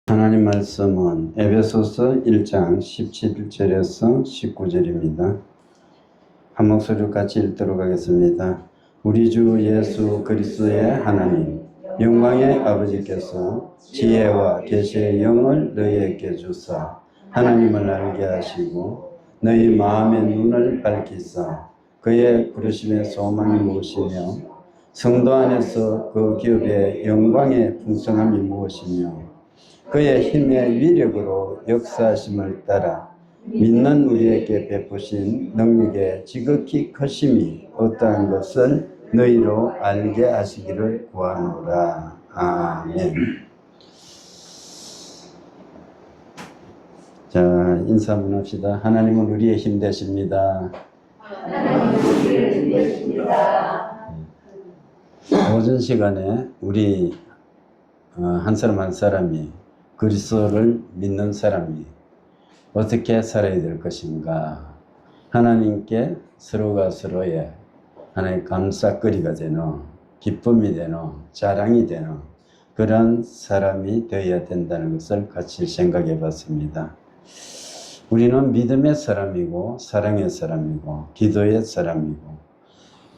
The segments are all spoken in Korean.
하나님 말씀은 에베소서 1장 17절에서 19절입니다. 한 목소리로 같이 읽도록 하겠습니다. 우리 주 예수 그리스도의 하나님 영광의 아버지께서 지혜와 계시의 영을 너희에게 주사 하나님을 알게 하시고 너희 마음의 눈을 밝히사 그의 부르심의 소망이 무엇이며 성도 안에서 그 기업의 영광의 풍성함이 무엇이며 그의 힘의 위력으로 역사하심을 따라 믿는 우리에게 베푸신 능력의 지극히 크심이 어떠한 것을 너희로 알게 하시기를 구하노라. 아멘. 자, 인사 한번 합시다. 하나님은 우리의 힘 되십니다. 하나님은 우리의 힘 되십니다. 오전 시간에 우리 한 사람 한 사람이 그리스도를 믿는 사람이 어떻게 살아야 될 것인가, 하나님께 서로가 서로의 하나의 감사거리가 되는, 기쁨이 되는, 자랑이 되는 그런 사람이 되어야 된다는 것을 같이 생각해 봤습니다. 우리는 믿음의 사람이고 사랑의 사람이고 기도의 사람이고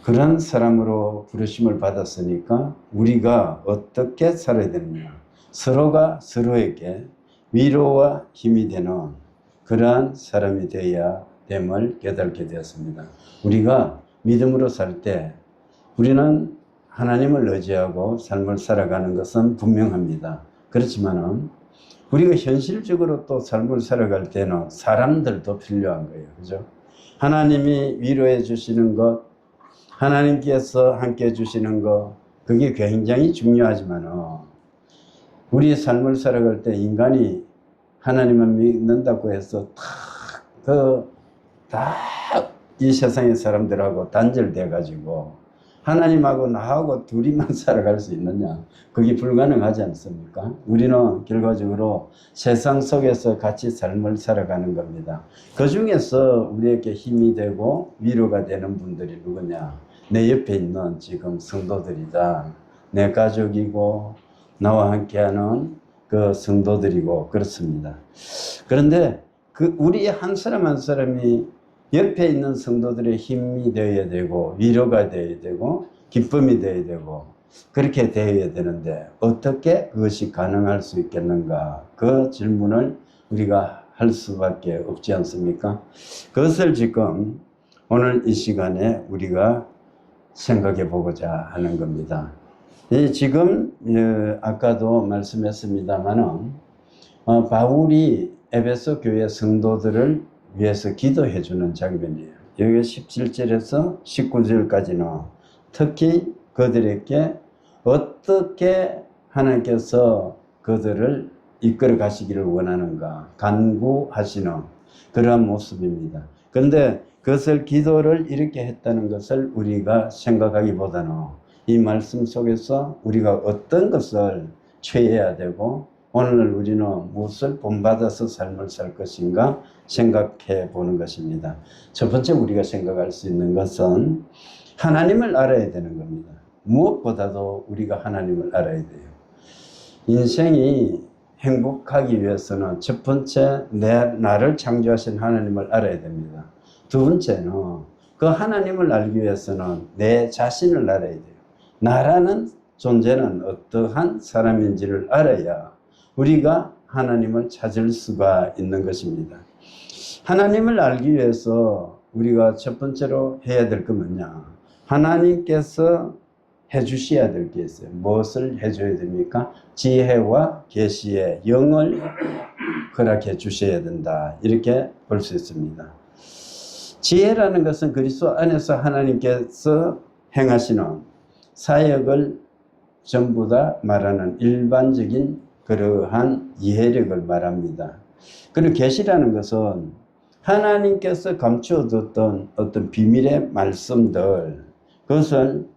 그런 사람으로 부르심을 받았으니까 우리가 어떻게 살아야 되느냐, 서로가 서로에게 위로와 힘이 되는 그러한 사람이 되어야 됨을 깨닫게 되었습니다. 우리가 믿음으로 살 때 우리는 하나님을 의지하고 삶을 살아가는 것은 분명합니다. 그렇지만은 우리가 현실적으로 또 삶을 살아갈 때는 사람들도 필요한 거예요. 그죠? 하나님이 위로해 주시는 것, 하나님께서 함께 해주시는 거, 그게 굉장히 중요하지만 우리의 삶을 살아갈 때 인간이 하나님을 믿는다고 해서 이 세상의 사람들하고 단절돼 가지고 하나님하고 나하고 둘이만 살아갈 수 있느냐, 그게 불가능하지 않습니까? 우리는 결과적으로 세상 속에서 같이 삶을 살아가는 겁니다. 그 중에서 우리에게 힘이 되고 위로가 되는 분들이 누구냐? 내 옆에 있는 지금 성도들이다. 내 가족이고 나와 함께하는 그 성도들이고 그렇습니다. 그런데 우리 한 사람 한 사람이 옆에 있는 성도들의 힘이 되어야 되고 위로가 되어야 되고 기쁨이 되어야 되고 그렇게 되어야 되는데 어떻게 그것이 가능할 수 있겠는가, 그 질문을 우리가 할 수밖에 없지 않습니까? 그것을 지금 오늘 이 시간에 우리가 생각해 보고자 하는 겁니다. 지금 아까도 말씀했습니다마는 바울이 에베소 교회 성도들을 위해서 기도해 주는 장면이에요. 여기 17절에서 19절까지는 특히 그들에게 어떻게 하나님께서 그들을 이끌어 가시기를 원하는가 간구하시는 그러한 모습입니다. 그런데 그것을 기도를 이렇게 했다는 것을 우리가 생각하기보다는 이 말씀 속에서 우리가 어떤 것을 취해야 되고 오늘 우리는 무엇을 본받아서 삶을 살 것인가 생각해 보는 것입니다. 첫 번째 우리가 생각할 수 있는 것은 하나님을 알아야 되는 겁니다. 무엇보다도 우리가 하나님을 알아야 돼요. 인생이 행복하기 위해서는 첫 번째 나를 창조하신 하나님을 알아야 됩니다. 두 번째는 그 하나님을 알기 위해서는 내 자신을 알아야 돼요. 나라는 존재는 어떠한 사람인지를 알아야 우리가 하나님을 찾을 수가 있는 것입니다. 하나님을 알기 위해서 우리가 첫 번째로 해야 될 건 뭐냐? 하나님께서 해주셔야 될 게 있어요. 무엇을 해줘야 됩니까? 지혜와 계시의 영을 허락해 주셔야 된다. 이렇게 볼 수 있습니다. 지혜라는 것은 그리스도 안에서 하나님께서 행하시는 사역을 전부 다 말하는 일반적인 그러한 이해력을 말합니다. 그리고 계시라는 것은 하나님께서 감추어뒀던 어떤 비밀의 말씀들, 그것을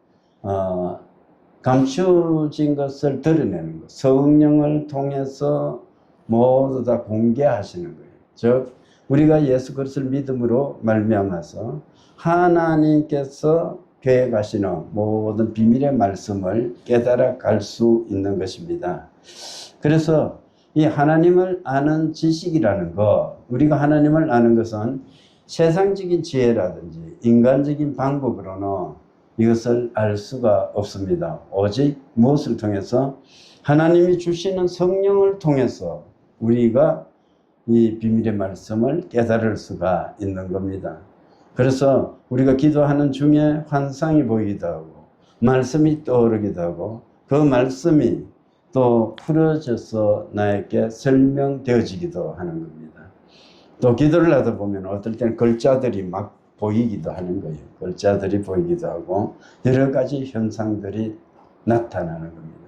감추어진 것을 드러내는 것, 성령을 통해서 모두 다 공개하시는 거예요. 즉 우리가 예수 그리스도를 믿음으로 말미암아서 하나님께서 계획하시는 모든 비밀의 말씀을 깨달아 갈 수 있는 것입니다. 그래서 이 하나님을 아는 지식이라는 거, 우리가 하나님을 아는 것은 세상적인 지혜라든지 인간적인 방법으로는 이것을 알 수가 없습니다. 오직 무엇을 통해서? 하나님이 주시는 성령을 통해서 우리가 이 비밀의 말씀을 깨달을 수가 있는 겁니다. 그래서 우리가 기도하는 중에 환상이 보이기도 하고 말씀이 떠오르기도 하고 그 말씀이 또 풀어져서 나에게 설명되어지기도 하는 겁니다. 또 기도를 하다 보면 어떨 때는 글자들이 막 보이기도 하는 거예요. 글자들이 보이기도 하고 여러 가지 현상들이 나타나는 겁니다.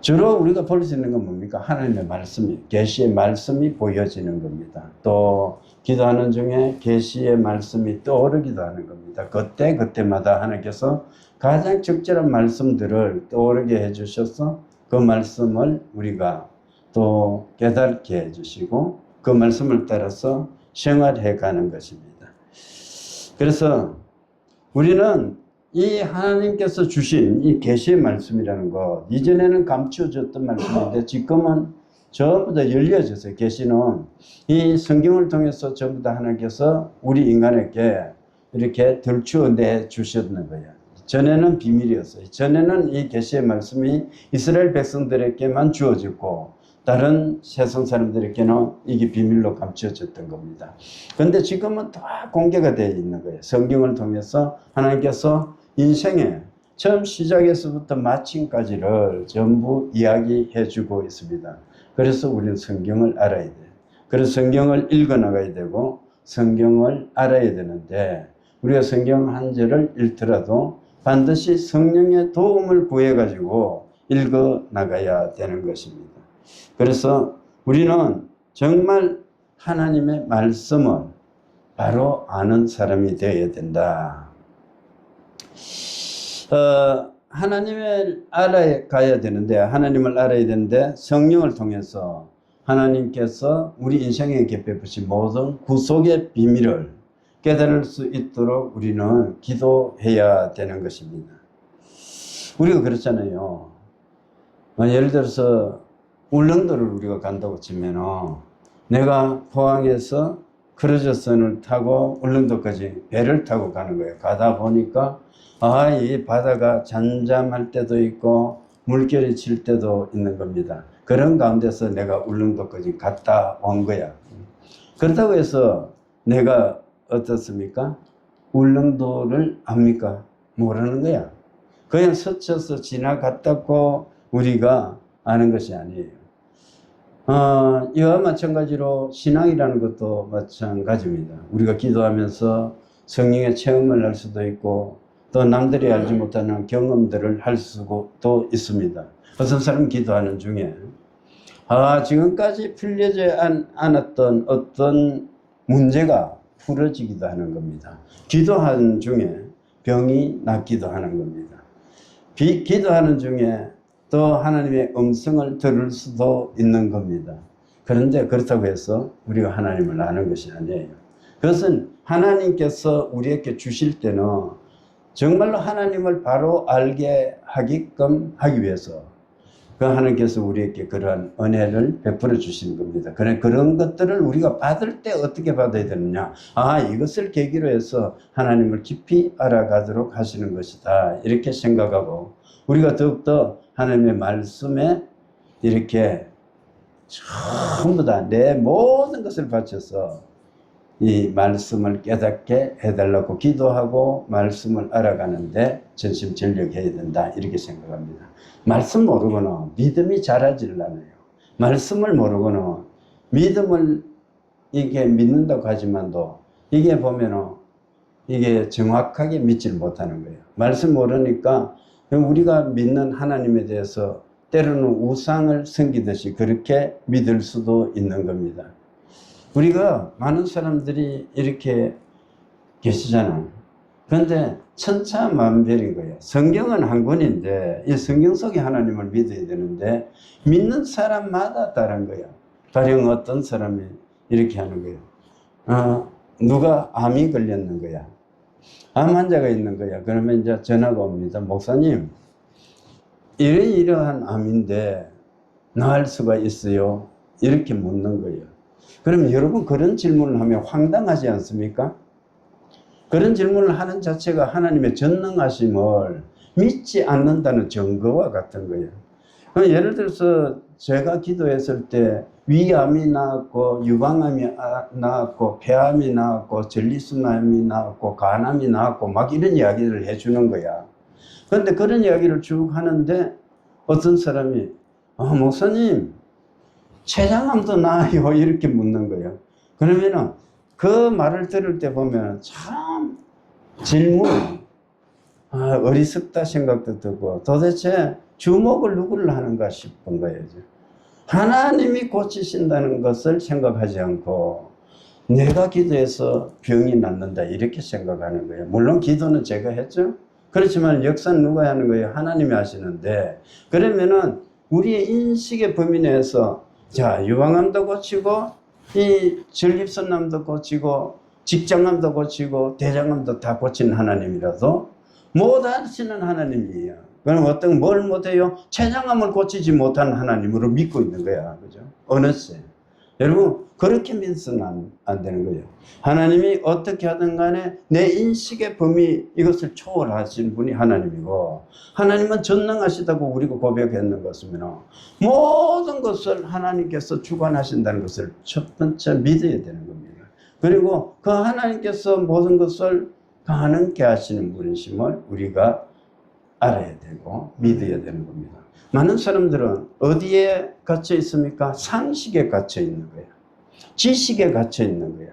주로 우리가 볼 수 있는 건 뭡니까? 하나님의 말씀이, 계시의 말씀이 보여지는 겁니다. 또 기도하는 중에 계시의 말씀이 떠오르기도 하는 겁니다. 그때마다 하나님께서 가장 적절한 말씀들을 떠오르게 해주셔서 그 말씀을 우리가 또 깨닫게 해주시고 그 말씀을 따라서 생활해 가는 것입니다. 그래서 우리는 이 하나님께서 주신 이 계시의 말씀이라는 것, 이전에는 감추어졌던 말씀인데 지금은 전부 다 열려졌어요. 계시는 이 성경을 통해서 전부 다 하나님께서 우리 인간에게 이렇게 들추어내 주셨는 거예요. 전에는 비밀이었어요. 전에는 이 계시의 말씀이 이스라엘 백성들에게만 주어졌고 다른 세상 사람들에게는 이게 비밀로 감추어졌던 겁니다. 그런데 지금은 다 공개가 되어 있는 거예요. 성경을 통해서 하나님께서 인생의 처음 시작에서부터 마침까지를 전부 이야기해 주고 있습니다. 그래서 우리는 성경을 알아야 돼요. 그래서 성경을 읽어나가야 되고 성경을 알아야 되는데 우리가 성경 한 절을 읽더라도 반드시 성령의 도움을 구해가지고 읽어나가야 되는 것입니다. 그래서 우리는 정말 하나님의 말씀을 바로 아는 사람이 되어야 된다. 하나님을 알아가야 되는데, 하나님을 알아야 되는데 성령을 통해서 하나님께서 우리 인생에게 베푸신 모든 구속의 비밀을 깨달을 수 있도록 우리는 기도해야 되는 것입니다. 우리가 그렇잖아요. 예를 들어서 울릉도를 우리가 간다고 치면은 내가 포항에서 크루즈선을 타고 울릉도까지 배를 타고 가는 거예요. 가다 보니까 이 바다가 잠잠할 때도 있고 물결이 칠 때도 있는 겁니다. 그런 가운데서 내가 울릉도까지 갔다 온 거야. 그렇다고 해서 내가 어떻습니까? 울릉도를 압니까? 모르는 거야. 그냥 스쳐서 지나갔다고 우리가 아는 것이 아니에요. 이와 마찬가지로 신앙이라는 것도 마찬가지입니다. 우리가 기도하면서 성령의 체험을 할 수도 있고 또 남들이 알지 못하는 경험들을 할 수도 있습니다. 어떤 사람 기도하는 중에 지금까지 풀려지 않았던 어떤 문제가 풀어지기도 하는 겁니다. 기도하는 중에 병이 낫기도 하는 겁니다. 기도하는 중에 또 하나님의 음성을 들을 수도 있는 겁니다. 그런데 그렇다고 해서 우리가 하나님을 아는 것이 아니에요. 그것은 하나님께서 우리에게 주실 때는 정말로 하나님을 바로 알게 하게끔 하기 위해서 그 하나님께서 우리에게 그러한 은혜를 베풀어 주시는 겁니다. 그런 것들을 우리가 받을 때 어떻게 받아야 되느냐? 이것을 계기로 해서 하나님을 깊이 알아가도록 하시는 것이다. 이렇게 생각하고 우리가 더욱더 하나님의 말씀에 이렇게 전부 다 내 모든 것을 바쳐서 이 말씀을 깨닫게 해달라고 기도하고 말씀을 알아가는데 전심전력해야 된다. 이렇게 생각합니다. 말씀 모르고는 믿음이 자라질 않아요. 말씀을 모르고는 믿음을 이게 믿는다고 하지만도 이게 보면은 이게 정확하게 믿질 못하는 거예요. 말씀 모르니까 우리가 믿는 하나님에 대해서 때로는 우상을 섬기듯이 그렇게 믿을 수도 있는 겁니다. 우리가 많은 사람들이 이렇게 계시잖아요. 그런데 천차만별인 거예요. 성경은 한 권인데 이 성경 속에 하나님을 믿어야 되는데 믿는 사람마다 다른 거예요. 가령 어떤 사람이 이렇게 하는 거예요. 누가 암이 걸렸는 거야. 암 환자가 있는 거야. 그러면 이제 전화가 옵니다. 목사님, 이러한 암인데 나을 수가 있어요? 이렇게 묻는 거예요. 그러면 여러분 그런 질문을 하면 황당하지 않습니까? 그런 질문을 하는 자체가 하나님의 전능하심을 믿지 않는다는 증거와 같은 거예요. 예를 들어서 제가 기도했을 때 위암이 나왔고 유방암이 나왔고 폐암이 나왔고 전리순암이 나왔고 간암이 나왔고 막 이런 이야기를 해주는 거야. 그런데 그런 이야기를 쭉 하는데 어떤 사람이 목사님 췌장암도 나아요 이렇게 묻는 거예요. 그러면은 그 말을 들을 때 보면 참 질문 어리석다 생각도 들고 도대체 주목을 누구를 하는가 싶은 거예요. 하나님이 고치신다는 것을 생각하지 않고 내가 기도해서 병이 낫는다 이렇게 생각하는 거예요. 물론 기도는 제가 했죠. 그렇지만 역사는 누가 하는 거예요? 하나님이 하시는데 그러면은 우리의 인식의 범위 내에서 자 유방암도 고치고 이 전립선암도 고치고 직장암도 고치고 대장암도 다 고치는 하나님이라도 못 하시는 하나님이에요. 그럼 어떤 뭘 못해요? 췌장암을 고치지 못하는 하나님으로 믿고 있는 거야. 그죠? 어느새. 여러분, 그렇게 믿어서는 안 되는 거예요. 하나님이 어떻게 하든 간에 내 인식의 범위, 이것을 초월하신 분이 하나님이고, 하나님은 전능하시다고 우리가 고백했는 것이면, 모든 것을 하나님께서 주관하신다는 것을 첫 번째 믿어야 되는 겁니다. 그리고 그 하나님께서 모든 것을 가능케 하시는 분이심을 우리가 알아야 되고 믿어야 되는 겁니다. 많은 사람들은 어디에 갇혀 있습니까? 상식에 갇혀 있는 거예요. 지식에 갇혀 있는 거예요.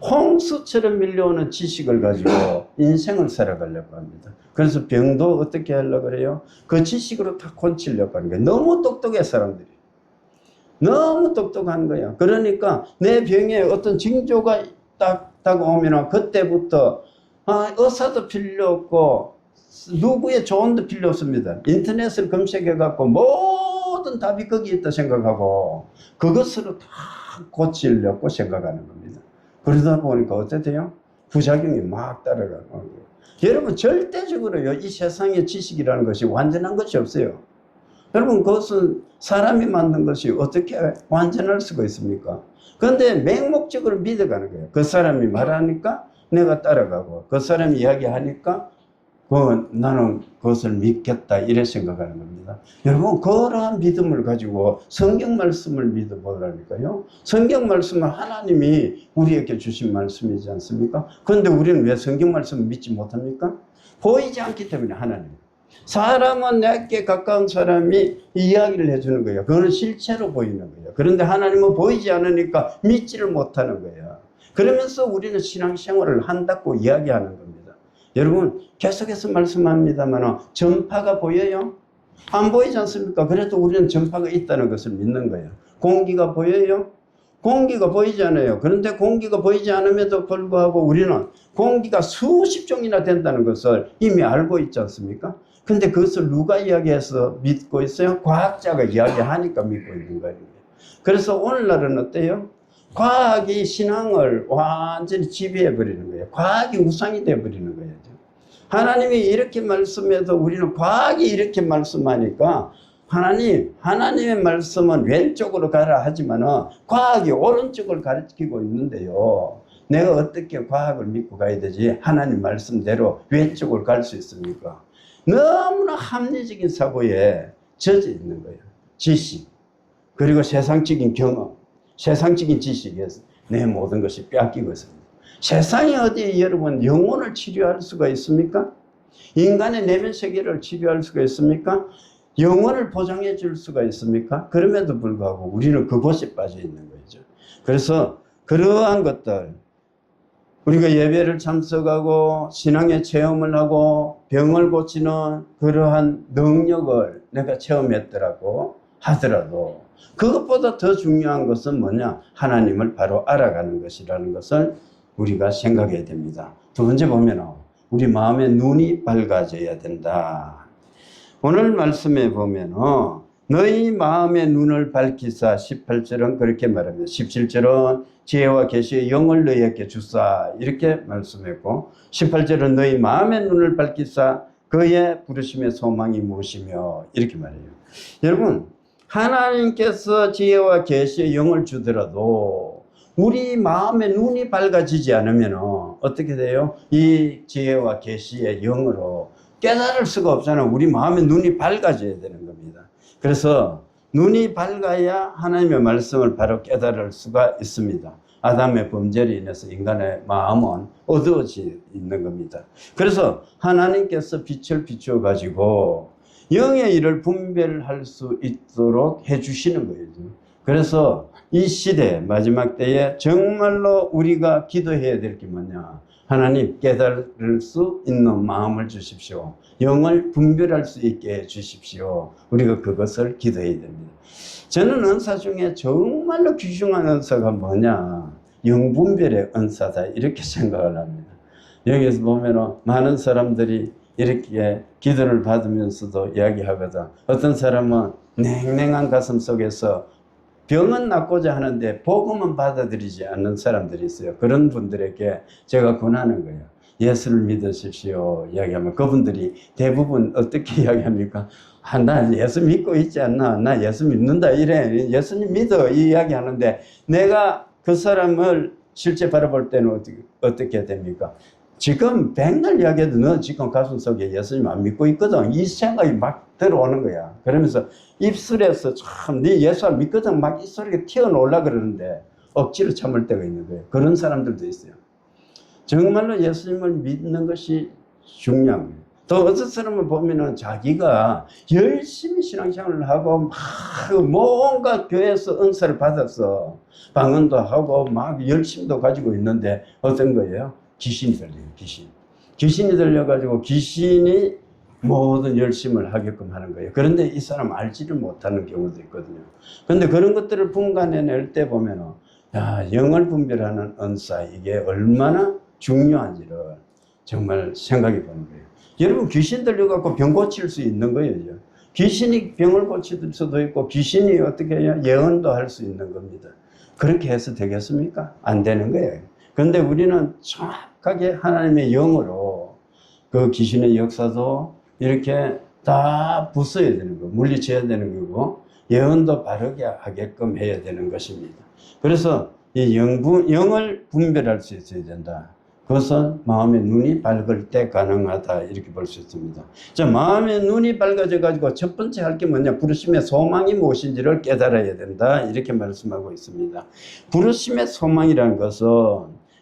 홍수처럼 밀려오는 지식을 가지고 인생을 살아가려고 합니다. 그래서 병도 어떻게 하려고 그래요? 그 지식으로 다 고치려고 하는 거예요. 너무 똑똑해 사람들이. 너무 똑똑한 거예요. 그러니까 내 병에 어떤 징조가 딱 오면 그때부터 의사도 필요 없고 누구의 조언도 필요 없습니다. 인터넷을 검색해갖고 모든 답이 거기 있다 생각하고 그것으로 다 고치려고 생각하는 겁니다. 그러다 보니까 어떻게 돼요? 부작용이 막 따라가는 거예요. 여러분 절대적으로요 이 세상의 지식이라는 것이 완전한 것이 없어요. 여러분 그것은 사람이 만든 것이 어떻게 완전할 수가 있습니까? 그런데 맹목적으로 믿어가는 거예요. 그 사람이 말하니까 내가 따라가고 그 사람이 이야기하니까 나는 그것을 믿겠다 이래 생각하는 겁니다. 여러분 그러한 믿음을 가지고 성경 말씀을 믿어보라니까요. 성경 말씀은 하나님이 우리에게 주신 말씀이지 않습니까? 그런데 우리는 왜 성경 말씀을 믿지 못합니까? 보이지 않기 때문에 하나님. 사람은 내게 가까운 사람이 이야기를 해주는 거예요. 그거는 실체로 보이는 거예요. 그런데 하나님은 보이지 않으니까 믿지를 못하는 거예요. 그러면서 우리는 신앙생활을 한다고 이야기하는 겁니다. 여러분 계속해서 말씀합니다만 전파가 보여요? 안 보이지 않습니까? 그래도 우리는 전파가 있다는 것을 믿는 거예요. 공기가 보여요? 공기가 보이지 않아요. 그런데 공기가 보이지 않음에도 불구하고 우리는 공기가 수십 종이나 된다는 것을 이미 알고 있지 않습니까? 근데 그것을 누가 이야기해서 믿고 있어요? 과학자가 이야기하니까 믿고 있는 거예요. 그래서 오늘날은 어때요? 과학이 신앙을 완전히 지배해버리는 거예요. 과학이 우상이 되어버리는 거예요. 하나님이 이렇게 말씀해도 우리는 과학이 이렇게 말씀하니까 하나님의 말씀은 왼쪽으로 가라 하지만 과학이 오른쪽을 가르치고 있는데요. 내가 어떻게 과학을 믿고 가야 되지? 하나님 말씀대로 왼쪽을 갈 수 있습니까? 너무나 합리적인 사고에 젖어 있는 거예요. 지식, 그리고 세상적인 경험, 세상적인 지식에서 내 모든 것이 뺏기고 있습니다. 세상에 어디 여러분 영혼을 치료할 수가 있습니까? 인간의 내면 세계를 치료할 수가 있습니까? 영혼을 보장해 줄 수가 있습니까? 그럼에도 불구하고 우리는 그곳에 빠져 있는 거죠. 그래서 그러한 것들 우리가 예배를 참석하고 신앙의 체험을 하고 병을 고치는 그러한 능력을 내가 체험했더라고 하더라도 그것보다 더 중요한 것은 뭐냐? 하나님을 바로 알아가는 것이라는 것을 우리가 생각해야 됩니다. 두 번째 보면 우리 마음의 눈이 밝아져야 된다. 오늘 말씀에 보면 너희 마음의 눈을 밝히사 18절은 그렇게 말합니다. 17절은 지혜와 계시의 영을 너희에게 주사 이렇게 말씀했고 18절은 너희 마음의 눈을 밝히사 그의 부르심의 소망이 무엇이며 이렇게 말해요. 여러분 하나님께서 지혜와 계시의 영을 주더라도 우리 마음의 눈이 밝아지지 않으면 어떻게 돼요? 이 지혜와 계시의 영으로 깨달을 수가 없잖아요. 우리 마음의 눈이 밝아져야 되는 겁니다. 그래서 눈이 밝아야 하나님의 말씀을 바로 깨달을 수가 있습니다. 아담의 범죄로 인해서 인간의 마음은 어두워지는 겁니다. 그래서 하나님께서 빛을 비추어 가지고 영의 일을 분별할 수 있도록 해주시는 거예요. 그래서 이 시대 마지막 때에 정말로 우리가 기도해야 될 게 뭐냐? 하나님 깨달을 수 있는 마음을 주십시오. 영을 분별할 수 있게 해 주십시오. 우리가 그것을 기도해야 됩니다. 저는 은사 중에 정말로 귀중한 은사가 뭐냐? 영분별의 은사다 이렇게 생각을 합니다. 여기서 보면 많은 사람들이 이렇게 기도를 받으면서도 이야기하거든. 어떤 사람은 냉랭한 가슴 속에서 병은 낫고자 하는데 복음은 받아들이지 않는 사람들이 있어요. 그런 분들에게 제가 권하는 거예요. 예수를 믿으십시오 이야기하면 그분들이 대부분 어떻게 이야기합니까? 아, 나 예수 믿고 있지 않나? 나 예수 믿는다 이래. 예수님 믿어 이 이야기하는데 내가 그 사람을 실제 바라볼 때는 어떻게 됩니까? 지금 백날 이야기해도 너 지금 가슴 속에 예수님 안 믿고 있거든. 이 생각이 막 들어오는 거야. 그러면서 입술에서 참 네 예수 안 믿거든 막 이 소리가 튀어나오려고 그러는데 억지로 참을 때가 있는 거예요. 그런 사람들도 있어요. 정말로 예수님을 믿는 것이 중요한 거예요. 또 어떤 사람을 보면은 자기가 열심히 신앙생활을 하고 막 뭔가 교회에서 은사를 받아서 방언도 하고 막 열심도 가지고 있는데 어떤 거예요? 귀신이 들려요. 귀신이 들려가지고 귀신이 모든 열심을 하게끔 하는 거예요. 그런데 이 사람 알지를 못하는 경우도 있거든요. 그런데 그런 것들을 분간해낼 때 보면은 야, 영을 분별하는 은사 이게 얼마나 중요한지를 정말 생각해 보는 거예요. 여러분 귀신 들려갖고 병 고칠 수 있는 거예요. 귀신이 병을 고칠 수도 있고 귀신이 어떻게 해요? 예언도 할 수 있는 겁니다. 그렇게 해서 되겠습니까? 안 되는 거예요. 그런데 우리는 정확하게 하나님의 영으로 그 귀신의 역사도 이렇게 다 부숴야 되는 거, 물리쳐야 되는 거고 예언도 바르게 하게끔 해야 되는 것입니다. 그래서 이 영을 분별할 수 있어야 된다. 그것은 마음의 눈이 밝을 때 가능하다 이렇게 볼 수 있습니다. 자, 마음의 눈이 밝아져 가지고 첫 번째 할 게 뭐냐? 부르심의 소망이 무엇인지를 깨달아야 된다 이렇게 말씀하고 있습니다. 부르심의 소망이라는 것은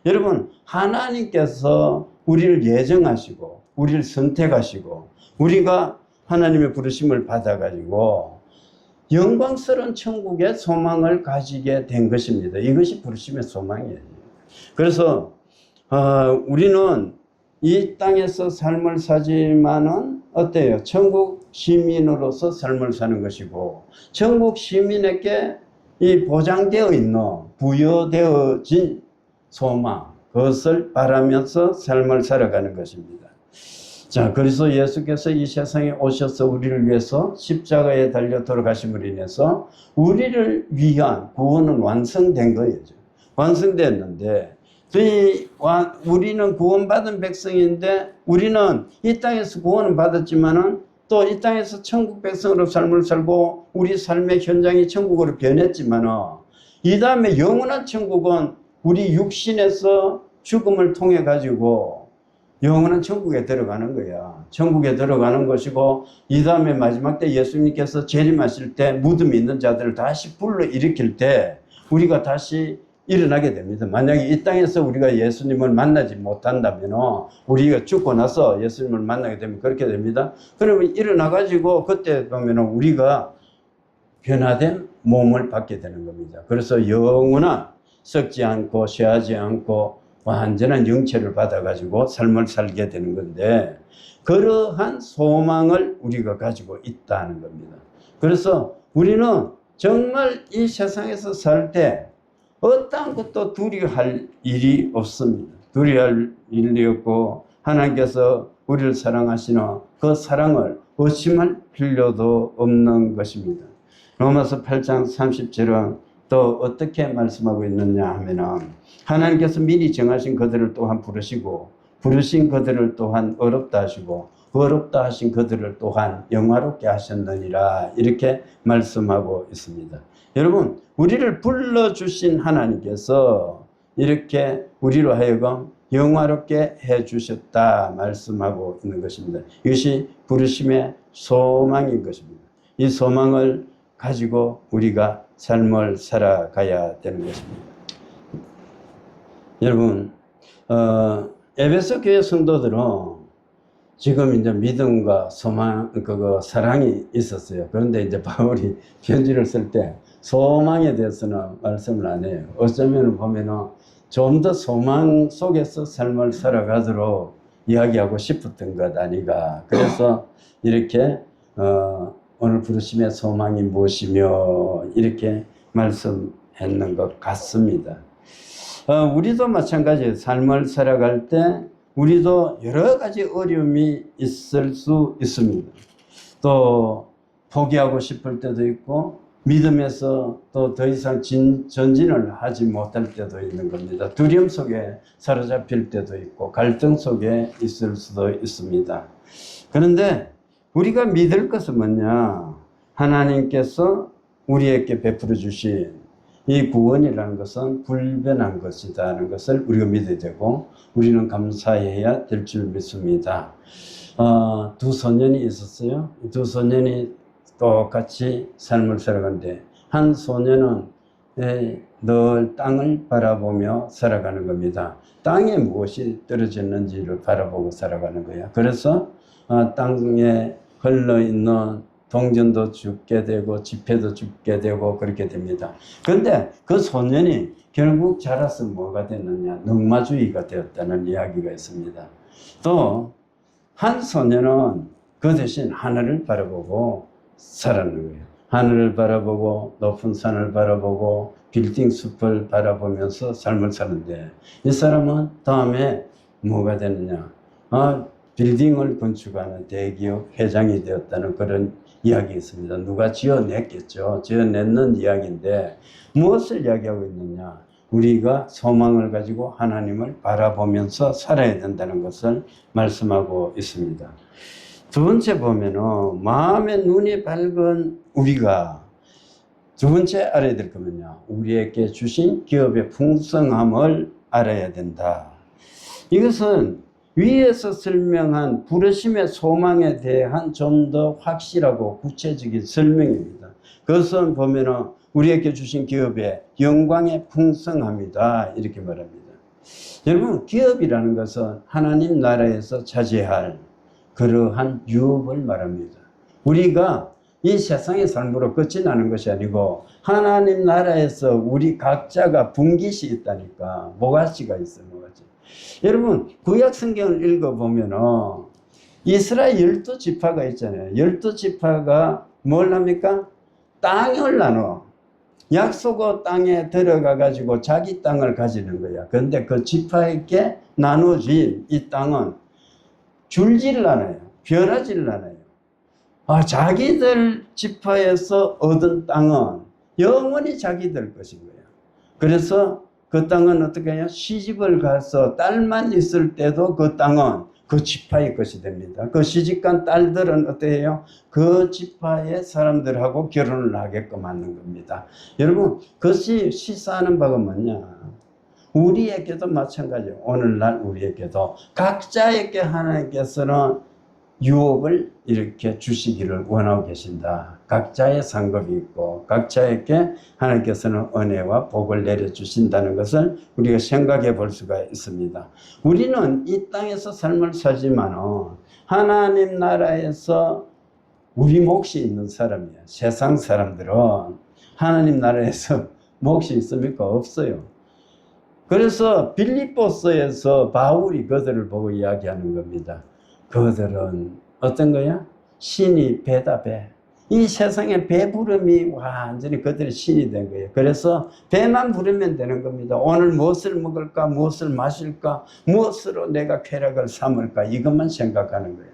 여러분 하나님께서 우리를 예정하시고 우리를 선택하시고 우리가 하나님의 부르심을 받아 가지고 영광스러운 천국의 소망을 가지게 된 것입니다. 이것이 부르심의 소망이에요. 그래서 우리는 이 땅에서 삶을 사지만은 어때요? 천국 시민으로서 삶을 사는 것이고 천국 시민에게 이 보장되어 있는 부여되어진 소망 그것을 바라면서 삶을 살아가는 것입니다. 자, 그래서 예수께서 이 세상에 오셔서 우리를 위해서 십자가에 달려 돌아가심으로 인해서 우리를 위한 구원은 완성된 거예요. 완성됐는데 우리는 구원받은 백성인데 우리는 이 땅에서 구원은 받았지만은 또 이 땅에서 천국 백성으로 삶을 살고 우리 삶의 현장이 천국으로 변했지만은 이 다음에 영원한 천국은 우리 육신에서 죽음을 통해 가지고 영원한 천국에 들어가는 거야. 천국에 들어가는 것이고 이 다음에 마지막 때 예수님께서 재림하실 때 무덤이 있는 자들을 다시 불러일으킬 때 우리가 다시 일어나게 됩니다. 만약에 이 땅에서 우리가 예수님을 만나지 못한다면 우리가 죽고 나서 예수님을 만나게 되면 그렇게 됩니다. 그러면 일어나가지고 그때 보면 우리가 변화된 몸을 받게 되는 겁니다. 그래서 영원한 썩지 않고 쇠하지 않고 완전한 영체를 받아가지고 삶을 살게 되는 건데 그러한 소망을 우리가 가지고 있다는 겁니다. 그래서 우리는 정말 이 세상에서 살 때 어떠한 것도 두려워할 일이 없습니다. 두려워할 일이 없고 하나님께서 우리를 사랑하시는 그 사랑을 의심할 필요도 없는 것입니다. 로마서 8장 30절은 또 어떻게 말씀하고 있느냐 하면은 하나님께서 미리 정하신 그들을 또한 부르시고 부르신 그들을 또한 어렵다 하시고 부끄럽다 하신 그들을 또한 영화롭게 하셨느니라 이렇게 말씀하고 있습니다. 여러분, 우리를 불러주신 하나님께서 이렇게 우리로 하여금 영화롭게 해주셨다 말씀하고 있는 것입니다. 이것이 부르심의 소망인 것입니다. 이 소망을 가지고 우리가 삶을 살아가야 되는 것입니다. 여러분, 에베소 교회 성도들은 지금 이제 믿음과 소망, 사랑이 있었어요. 그런데 이제 바울이 편지를 쓸 때 소망에 대해서는 말씀을 안 해요. 어쩌면 보면은 좀 더 소망 속에서 삶을 살아가도록 이야기하고 싶었던 것 아니가. 그래서 이렇게, 오늘 부르심의 소망이 무엇이며 이렇게 말씀했는 것 같습니다. 우리도 마찬가지예요. 삶을 살아갈 때 우리도 여러 가지 어려움이 있을 수 있습니다. 또 포기하고 싶을 때도 있고 믿음에서 또 더 이상 전진을 하지 못할 때도 있는 겁니다. 두려움 속에 사로잡힐 때도 있고 갈등 속에 있을 수도 있습니다. 그런데 우리가 믿을 것은 뭐냐? 하나님께서 우리에게 베풀어 주신 이 구원이라는 것은 불변한 것이다 하는 것을 우리가 믿어야 되고 우리는 감사해야 될 줄 믿습니다. 두 소년이 있었어요. 두 소년이 똑같이 삶을 살아가는데 한 소년은 늘 땅을 바라보며 살아가는 겁니다. 땅에 무엇이 떨어졌는지를 바라보고 살아가는 거예요. 그래서 땅에 흘러있는 동전도 죽게 되고 지폐도 죽게 되고 그렇게 됩니다. 그런데 그 소년이 결국 자라서 뭐가 됐느냐? 넉마주의가 되었다는 이야기가 있습니다. 또 한 소년은 그 대신 하늘을 바라보고 살았는 거예요. 하늘을 바라보고 높은 산을 바라보고 빌딩 숲을 바라보면서 삶을 사는데 이 사람은 다음에 뭐가 되느냐? 빌딩을 건축하는 대기업 회장이 되었다는 그런 이야기 있습니다. 누가 지어냈겠죠. 지어냈는 이야기인데 무엇을 이야기하고 있느냐? 우리가 소망을 가지고 하나님을 바라보면서 살아야 된다는 것을 말씀하고 있습니다. 두 번째 보면은 마음의 눈이 밝은 우리가 두 번째 알아야 될 거면요. 우리에게 주신 기업의 풍성함을 알아야 된다. 이것은 위에서 설명한 부르심의 소망에 대한 좀 더 확실하고 구체적인 설명입니다. 그것은 보면은 우리에게 주신 기업의 영광의 풍성함이다 이렇게 말합니다. 여러분, 기업이라는 것은 하나님 나라에서 차지할 그러한 유업을 말합니다. 우리가 이 세상의 삶으로 끝이 나는 것이 아니고 하나님 나라에서 우리 각자가 분깃이 있다니까. 모가지가 있어요. 모가지. 여러분, 구약 성경을 읽어보면은 이스라엘 12지파가 있잖아요. 12지파가 뭘 합니까? 땅을 나눠. 약속의 땅에 들어가 가지고 자기 땅을 가지는 거야. 그런데 그 지파에게 나눠진 이 땅은 줄지를 않아요. 변하지를 않아요. 자기들 지파에서 얻은 땅은 영원히 자기들 것인 거예요. 그래서 그 땅은 어떻게 해요? 시집을 가서 딸만 있을 때도 그 땅은 그 지파의 것이 됩니다. 그 시집간 딸들은 어떻게 해요? 그 지파의 사람들하고 결혼을 하게끔 하는 겁니다. 여러분, 그것이 시사하는 바가 뭐냐? 우리에게도 마찬가지예요. 오늘날 우리에게도 각자에게 하나님께서는 유업을 이렇게 주시기를 원하고 계신다. 각자의 상급이 있고 각자에게 하나님께서는 은혜와 복을 내려주신다는 것을 우리가 생각해 볼 수가 있습니다. 우리는 이 땅에서 삶을 살지만 하나님 나라에서 우리 몫이 있는 사람이에요. 세상 사람들은 하나님 나라에서 몫이 있습니까? 없어요. 그래서 빌립보서에서 바울이 그들을 보고 이야기하는 겁니다. 그들은 어떤 거야? 신이 배다 배. 이 세상에 배부름이 완전히 그들의 신이 된 거예요. 그래서 배만 부르면 되는 겁니다. 오늘 무엇을 먹을까? 무엇을 마실까? 무엇으로 내가 쾌락을 삼을까? 이것만 생각하는 거예요.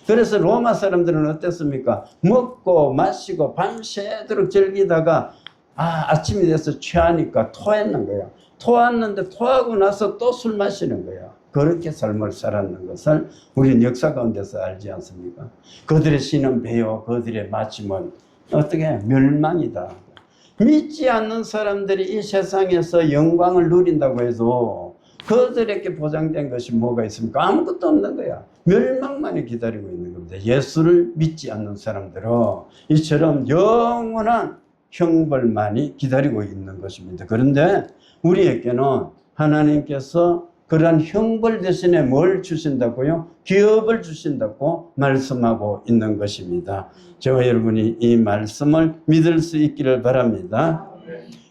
그래서 로마 사람들은 어땠습니까? 먹고 마시고 밤새도록 즐기다가 아침이 돼서 취하니까 토했는 거예요. 토했는데 토하고 나서 또 술 마시는 거예요. 그렇게 삶을 살았는 것을 우리는 역사 가운데서 알지 않습니까? 그들의 신은 배요, 그들의 마침은 어떻게 멸망이다. 믿지 않는 사람들이 이 세상에서 영광을 누린다고 해도 그들에게 보장된 것이 뭐가 있습니까? 아무것도 없는 거야. 멸망만이 기다리고 있는 겁니다. 예수를 믿지 않는 사람들은 이처럼 영원한 형벌만이 기다리고 있는 것입니다. 그런데 우리에게는 하나님께서 그러한 형벌 대신에 뭘 주신다고요? 기업을 주신다고 말씀하고 있는 것입니다. 저와 여러분이 이 말씀을 믿을 수 있기를 바랍니다.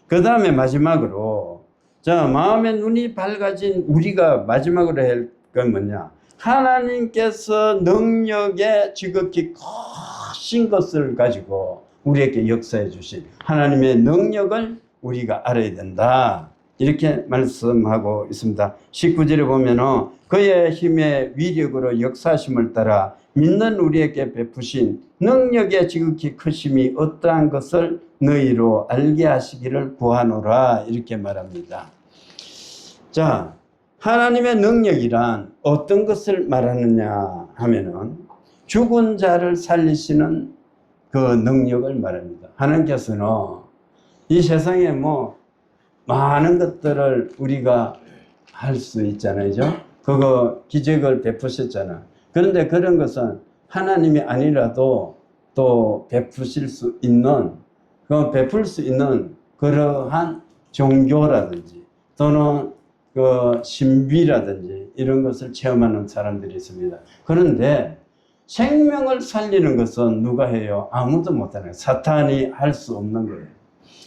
그 다음에 마지막으로, 자, 마음의 눈이 밝아진 우리가 마지막으로 할 건 뭐냐? 하나님께서 능력의 지극히 크신 것을 가지고 우리에게 역사해 주신 하나님의 능력을 우리가 알아야 된다. 이렇게 말씀하고 있습니다. 19절에 보면은 그의 힘의 위력으로 역사하심을 따라 믿는 우리에게 베푸신 능력의 지극히 크심이 어떠한 것을 너희로 알게 하시기를 구하노라. 이렇게 말합니다. 자, 하나님의 능력이란 어떤 것을 말하느냐 하면은 죽은 자를 살리시는 그 능력을 말합니다. 하나님께서는 이 세상에 많은 것들을 우리가 할 수 있잖아요. 그거 기적을 베푸셨잖아. 그런데 그런 것은 하나님이 아니라도 또 베푸실 수 있는, 베풀 수 있는 그러한 종교라든지 또는 그 신비라든지 이런 것을 체험하는 사람들이 있습니다. 그런데 생명을 살리는 것은 누가 해요? 아무도 못하는 거예요. 사탄이 할 수 없는 거예요.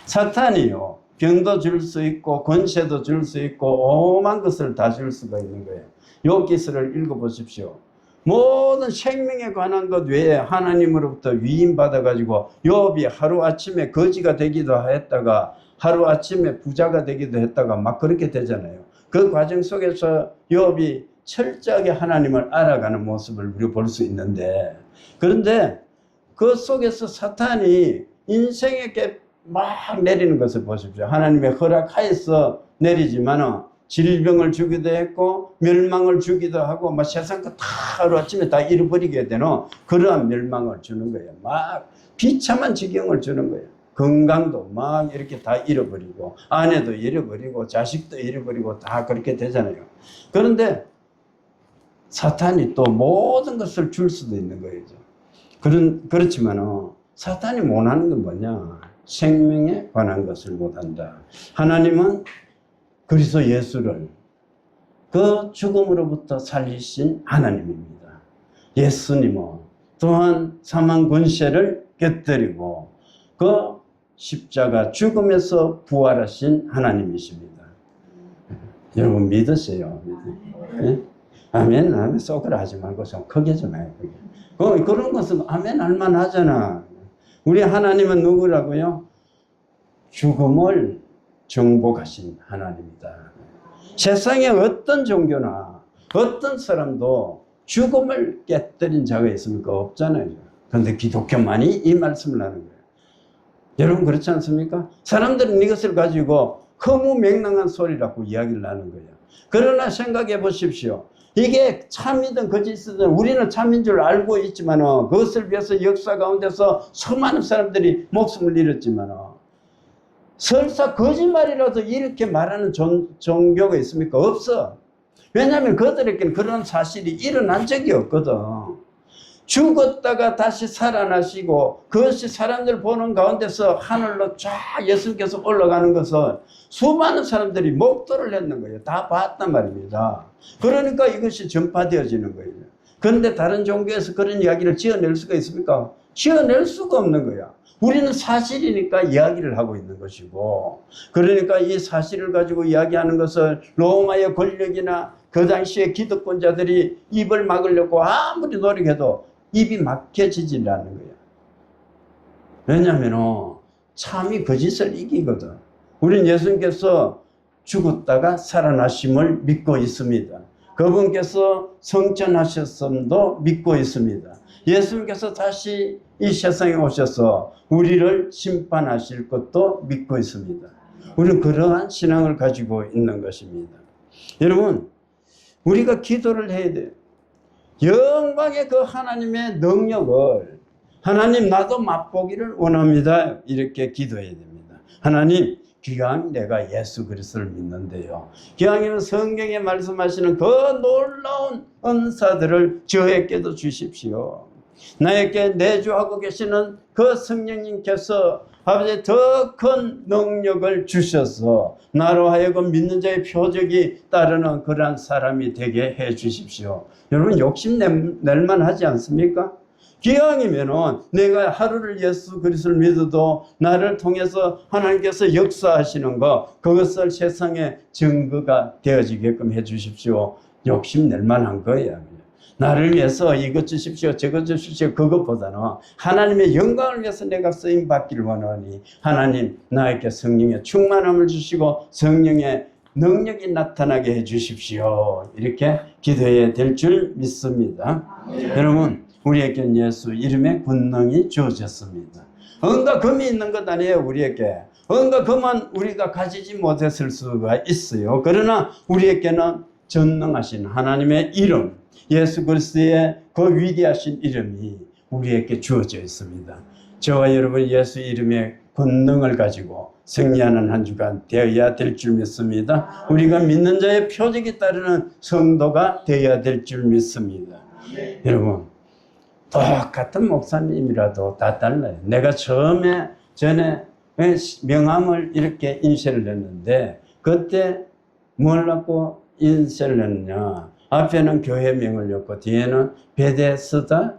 사탄이요, 병도 줄 수 있고 권세도 줄 수 있고 오만 것을 다 줄 수가 있는 거예요. 욥기서를 읽어보십시오. 모든 생명에 관한 것 외에 하나님으로부터 위임받아 가지고 욥이 하루아침에 거지가 되기도 했다가 하루아침에 부자가 되기도 했다가 막 그렇게 되잖아요. 그 과정 속에서 욥이 철저하게 하나님을 알아가는 모습을 우리가 볼 수 있는데, 그런데 그 속에서 사탄이 인생에게 막 내리는 것을 보십시오. 하나님의 허락하에서 내리지만 질병을 주기도 했고 멸망을 주기도 하고 막 세상 거 다 하루아침에 다 잃어버리게 되는 그러한 멸망을 주는 거예요. 막 비참한 지경을 주는 거예요. 건강도 막 이렇게 다 잃어버리고 아내도 잃어버리고 자식도 잃어버리고 다 그렇게 되잖아요. 그런데 사탄이 또 모든 것을 줄 수도 있는 거예요. 그렇지만 사탄이 못하는 건 뭐냐? 생명에 관한 것을 못한다. 하나님은 그리스도 예수를 그 죽음으로부터 살리신 하나님입니다. 예수님은 또한 사망 권세를 깨뜨리고 그 십자가 죽음에서 부활하신 하나님이십니다. 여러분 믿으세요? 네? 아멘, 아멘. 쏘그라 하지 말고 좀 크게 좀 해요. 그런 것은 아멘 할만 하잖아. 우리 하나님은 누구라고요? 죽음을 정복하신 하나님이다. 세상에 어떤 종교나 어떤 사람도 죽음을 깨뜨린 자가 있습니까? 없잖아요. 그런데 기독교만이 이 말씀을 하는 거예요. 여러분 그렇지 않습니까? 사람들은 이것을 가지고 허무맹랑한 소리라고 이야기를 하는 거예요. 그러나 생각해 보십시오. 이게 참이든 거짓이든 우리는 참인 줄 알고 있지만 그것을 위해서 역사 가운데서 수많은 사람들이 목숨을 잃었지만 설사 거짓말이라도 이렇게 말하는 종교가 있습니까? 없어. 왜냐하면 그들에게는 그런 사실이 일어난 적이 없거든. 죽었다가 다시 살아나시고 그것이 사람들 보는 가운데서 하늘로 쫙 예수님께서 올라가는 것을 수많은 사람들이 목도를 했는 거예요. 다 봤단 말입니다. 그러니까 이것이 전파되어지는 거예요. 그런데 다른 종교에서 그런 이야기를 지어낼 수가 있습니까? 지어낼 수가 없는 거야. 우리는 사실이니까 이야기를 하고 있는 것이고, 그러니까 이 사실을 가지고 이야기하는 것을 로마의 권력이나 그 당시에 기득권자들이 입을 막으려고 아무리 노력해도 입이 막혀지지 않는 거예요. 왜냐하면 참이 거짓을 이기거든. 우리는 예수님께서 죽었다가 살아나심을 믿고 있습니다. 그분께서 성천하셨음도 믿고 있습니다. 예수님께서 다시 이 세상에 오셔서 우리를 심판하실 것도 믿고 있습니다. 우리는 그러한 신앙을 가지고 있는 것입니다. 여러분, 우리가 기도를 해야 돼요. 영광의 그 하나님의 능력을 하나님 나도 맛보기를 원합니다. 이렇게 기도해야 됩니다. 하나님 기왕 내가 예수 그리스도를 믿는데요. 기왕이면 성경에 말씀하시는 그 놀라운 은사들을 저에게도 주십시오. 나에게 내주하고 계시는 그 성령님께서 아버지 더 큰 능력을 주셔서 나로 하여금 믿는 자의 표적이 따르는 그러한 사람이 되게 해 주십시오. 여러분 욕심낼만 하지 않습니까? 기왕이면은 내가 하루를 예수 그리스도를 믿어도 나를 통해서 하나님께서 역사하시는 것, 그것을 세상에 증거가 되어지게끔 해 주십시오. 욕심낼 만한 거예요. 나를 위해서 이것 주십시오, 저것 주십시오, 그것보다는 하나님의 영광을 위해서 내가 쓰임 받기를 원하니 하나님 나에게 성령의 충만함을 주시고 성령의 능력이 나타나게 해 주십시오. 이렇게 기도해야 될 줄 믿습니다. 여러분, 우리에겐 예수 이름의 권능이 주어졌습니다. 뭔가 금이 있는 것 아니에요. 우리에게 뭔가 금은 우리가 가지지 못했을 수가 있어요. 그러나 우리에게는 전능하신 하나님의 이름, 예수 그리스도의 그 위대하신 이름이 우리에게 주어져 있습니다. 저와 여러분 예수 이름의 권능을 가지고 승리하는 한 주간 되어야 될 줄 믿습니다. 우리가 믿는 자의 표적이 따르는 성도가 되어야 될 줄 믿습니다. 여러분, 똑같은 목사님이라도 다 달라요. 내가 전에 명함을 이렇게 인쇄를 했는데 그때 뭘 갖고 인쇄를 했냐, 앞에는 교회명을 넣고 뒤에는 베데스다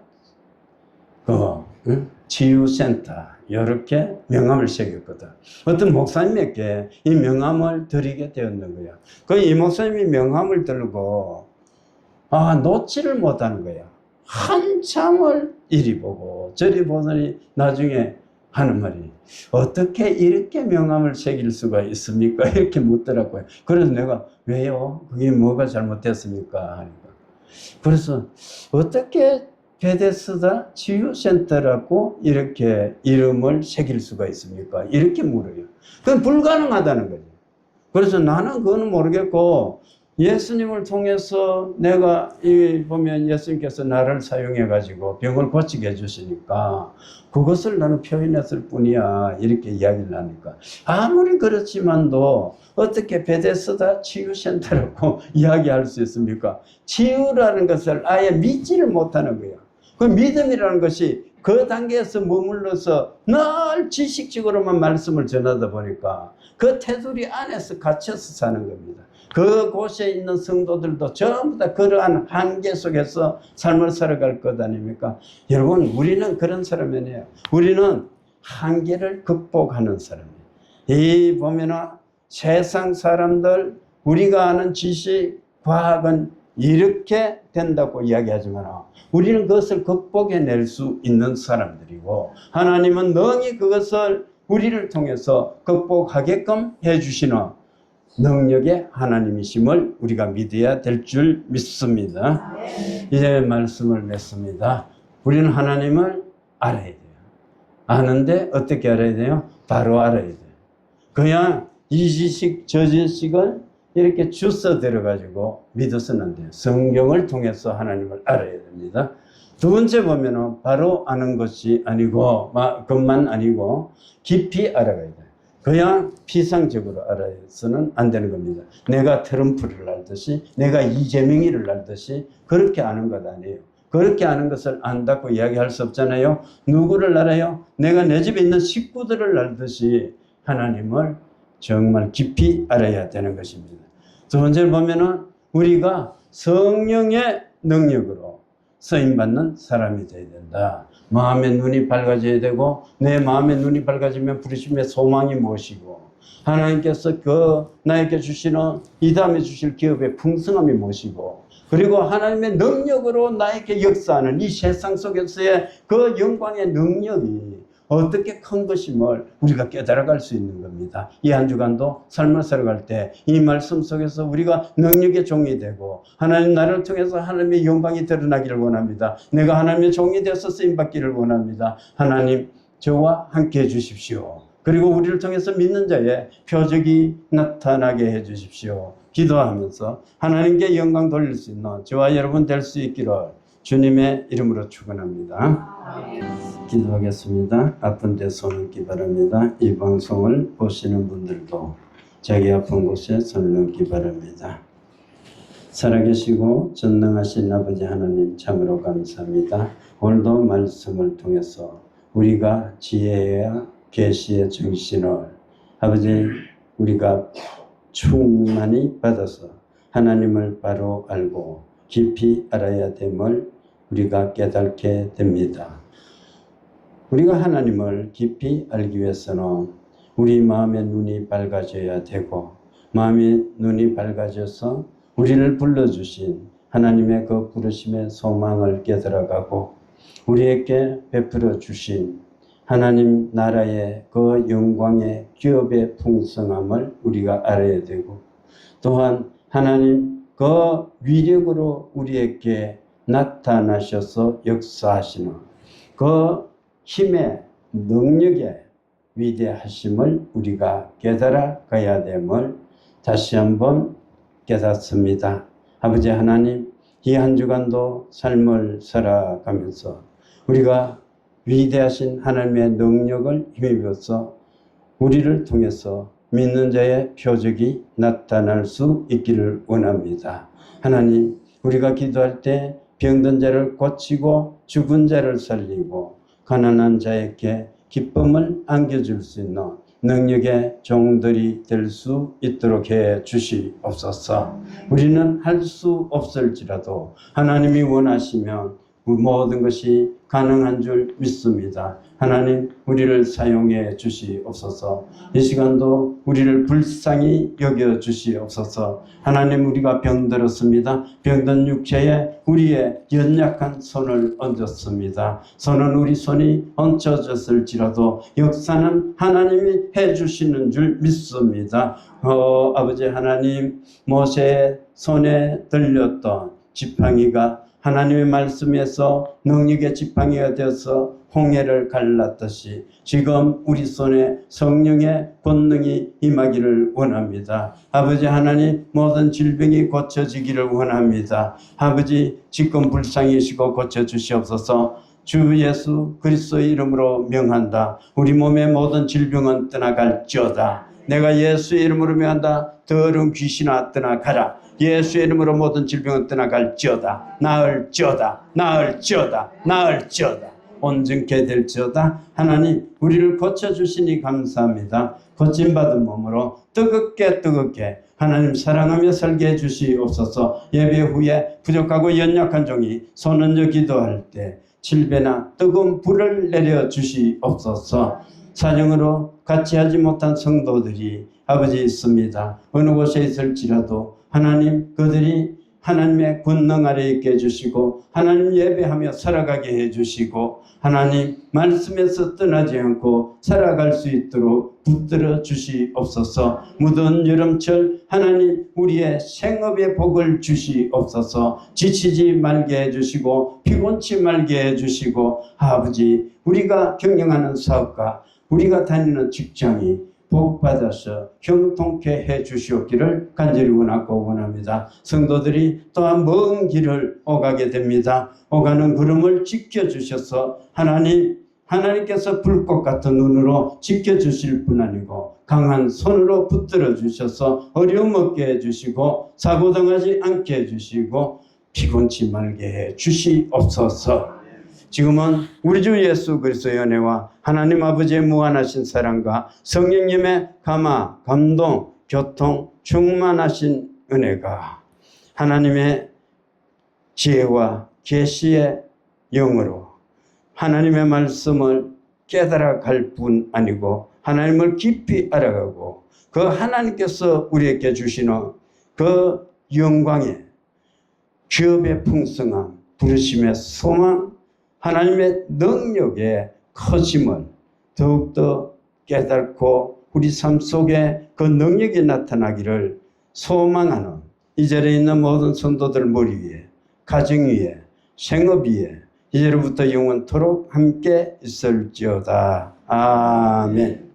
치유센터 이렇게 명함을 새겼거든. 어떤 목사님에게 이 명함을 드리게 되었는 거야. 이 목사님이 명함을 들고 놓지를 못하는 거야. 한참을 이리 보고 저리 보더니 나중에 하는 말이, 어떻게 이렇게 명함을 새길 수가 있습니까? 이렇게 묻더라고요. 그래서 내가 왜요? 그게 뭐가 잘못됐습니까? 하니까. 그래서 어떻게 베데스다 치유센터라고 이렇게 이름을 새길 수가 있습니까? 이렇게 물어요. 그건 불가능하다는 거죠. 그래서 나는 그거는 모르겠고 예수님을 통해서 내가 보면 예수님께서 나를 사용해 가지고 병을 고치게 해주시니까 그것을 나는 표현했을 뿐이야, 이렇게 이야기를 하니까 아무리 그렇지만도 어떻게 베데스다 치유센터라고 이야기할 수 있습니까? 치유라는 것을 아예 믿지를 못하는 거예요. 그 믿음이라는 것이 그 단계에서 머물러서 늘 지식적으로만 말씀을 전하다 보니까 그 테두리 안에서 갇혀서 사는 겁니다. 그곳에 있는 성도들도 전부 다 그러한 한계 속에서 삶을 살아갈 것 아닙니까? 여러분, 우리는 그런 사람이 아니에요. 우리는 한계를 극복하는 사람이에요. 이 보면은 세상 사람들, 우리가 아는 지식, 과학은 이렇게 된다고 이야기하지만 우리는 그것을 극복해낼 수 있는 사람들이고 하나님은 능히 그것을 우리를 통해서 극복하게끔 해주시는 능력의 하나님이심을 우리가 믿어야 될 줄 믿습니다. 이제 말씀을 맺습니다. 우리는 하나님을 알아야 돼요. 아는데 어떻게 알아야 돼요? 바로 알아야 돼요. 그냥 이 지식 저 지식을 이렇게 주워 들어가지고 믿어서는 안 돼요. 성경을 통해서 하나님을 알아야 됩니다. 두 번째 보면은 바로 아는 것이 아니고 그것만 아니고 깊이 알아가야 돼요. 그냥 피상적으로 알아서는 안 되는 겁니다. 내가 트럼프를 알듯이 내가 이재명이를 알듯이 그렇게 아는 것 아니에요. 그렇게 아는 것을 안다고 이야기할 수 없잖아요. 누구를 알아요? 내가 내 집에 있는 식구들을 알듯이 하나님을 정말 깊이 알아야 되는 것입니다. 두 번째로 보면은 우리가 성령의 능력으로 쓰임받는 사람이 되어야 된다. 마음의 눈이 밝아져야 되고 내 마음의 눈이 밝아지면 부르심의 소망이 무엇이고 하나님께서 나에게 주시는 이 다음에 주실 기업의 풍성함이 무엇이고 그리고 하나님의 능력으로 나에게 역사하는 이 세상 속에서의 그 영광의 능력이 어떻게 큰 것임을 우리가 깨달아갈 수 있는 겁니다. 이 한 주간도 삶을 살아갈 때 이 말씀 속에서 우리가 능력의 종이 되고 하나님 나를 통해서 하나님의 영광이 드러나기를 원합니다. 내가 하나님의 종이 되어서 쓰임받기를 원합니다. 하나님 저와 함께 해 주십시오. 그리고 우리를 통해서 믿는 자의 표적이 나타나게 해주십시오. 기도하면서 하나님께 영광 돌릴 수 있는 저와 여러분 될 수 있기를 주님의 이름으로 축원합니다. 기도하겠습니다. 아픈 데 손 얹기 바랍니다. 이 방송을 보시는 분들도 자기 아픈 곳에 손을 얹기 바랍니다. 살아계시고 전능하신 아버지 하나님 참으로 감사합니다. 오늘도 말씀을 통해서 우리가 지혜와 계시의 정신을 아버지 우리가 충만히 받아서 하나님을 바로 알고 깊이 알아야 됨을 우리가 깨닫게 됩니다. 우리가 하나님을 깊이 알기 위해서는 우리 마음의 눈이 밝아져야 되고 마음의 눈이 밝아져서 우리를 불러주신 하나님의 그 부르심의 소망을 깨달아가고 우리에게 베풀어 주신 하나님 나라의 그 영광의 기업의 풍성함을 우리가 알아야 되고 또한 하나님 그 위력으로 우리에게 나타나셔서 역사하시는 그 힘의 능력의 위대하심을 우리가 깨달아 가야 됨을 다시 한번 깨닫습니다. 아버지 하나님, 이 한 주간도 삶을 살아가면서 우리가 위대하신 하나님의 능력을 힘입어서 우리를 통해서 믿는 자의 표적이 나타날 수 있기를 원합니다. 하나님, 우리가 기도할 때 병든 자를 고치고 죽은 자를 살리고 가난한 자에게 기쁨을 안겨줄 수 있는 능력의 종들이 될 수 있도록 해 주시옵소서. 우리는 할 수 없을지라도 하나님이 원하시면 모든 것이 가능한 줄 믿습니다. 하나님 우리를 사용해 주시옵소서. 이 시간도 우리를 불쌍히 여겨 주시옵소서. 하나님 우리가 병들었습니다. 병든 육체에 우리의 연약한 손을 얹었습니다. 손은 우리 손이 얹혀졌을지라도 역사는 하나님이 해주시는 줄 믿습니다. 아버지 하나님 모세의 손에 들렸던 지팡이가 하나님의 말씀에서 능력의 지팡이가 되어서 홍해를 갈랐듯이 지금 우리 손에 성령의 권능이 임하기를 원합니다. 아버지 하나님 모든 질병이 고쳐지기를 원합니다. 아버지 지금 불쌍히시고 고쳐주시옵소서. 주 예수 그리스도의 이름으로 명한다. 우리 몸의 모든 질병은 떠나갈지어다. 내가 예수의 이름으로 명한다. 더러운 귀신아 떠나가라. 예수의 이름으로 모든 질병은 떠나갈지어다. 나을지어다. 나을지어다. 나을지어다. 온전케 될지어다. 하나님 우리를 고쳐주시니 감사합니다. 고침받은 몸으로 뜨겁게 하나님 사랑하며 살게 해주시옵소서. 예배 후에 부족하고 연약한 종이 손 얹어 기도할 때 7배나 뜨거운 불을 내려주시옵소서. 사정으로 같이 하지 못한 성도들이 아버지 있습니다. 어느 곳에 있을지라도 하나님 그들이 하나님의 권능 아래 있게 해주시고 하나님 예배하며 살아가게 해주시고 하나님 말씀에서 떠나지 않고 살아갈 수 있도록 붙들어 주시옵소서. 무더운 여름철 하나님 우리의 생업의 복을 주시옵소서. 지치지 말게 해주시고 피곤치 말게 해주시고 아버지 우리가 경영하는 사업과 우리가 다니는 직장이 복받아서 형통케 해 주시옵기를 간절히 원하고 원합니다. 성도들이 또한 먼 길을 오가게 됩니다. 오가는 구름을 지켜주셔서 하나님께서 불꽃 같은 눈으로 지켜주실 뿐 아니고 강한 손으로 붙들어 주셔서 어려움 없게 해주시고 사고당하지 않게 해주시고 피곤치 말게 해 주시옵소서. 지금은 우리 주 예수 그리스도의 은혜와 하나님 아버지의 무한하신 사랑과 성령님의 감화, 감동, 교통, 충만하신 은혜가 하나님의 지혜와 계시의 영으로 하나님의 말씀을 깨달아 갈 뿐 아니고 하나님을 깊이 알아가고 그 하나님께서 우리에게 주시는 그 영광의 기업의 풍성함, 부르심의 소망, 하나님의 능력의 커짐을 더욱더 깨닫고 우리 삶 속에 그 능력이 나타나기를 소망하는 이 자리에 있는 모든 성도들 머리 위에, 가정 위에, 생업 위에 이제로부터 영원토록 함께 있을지어다. 아멘.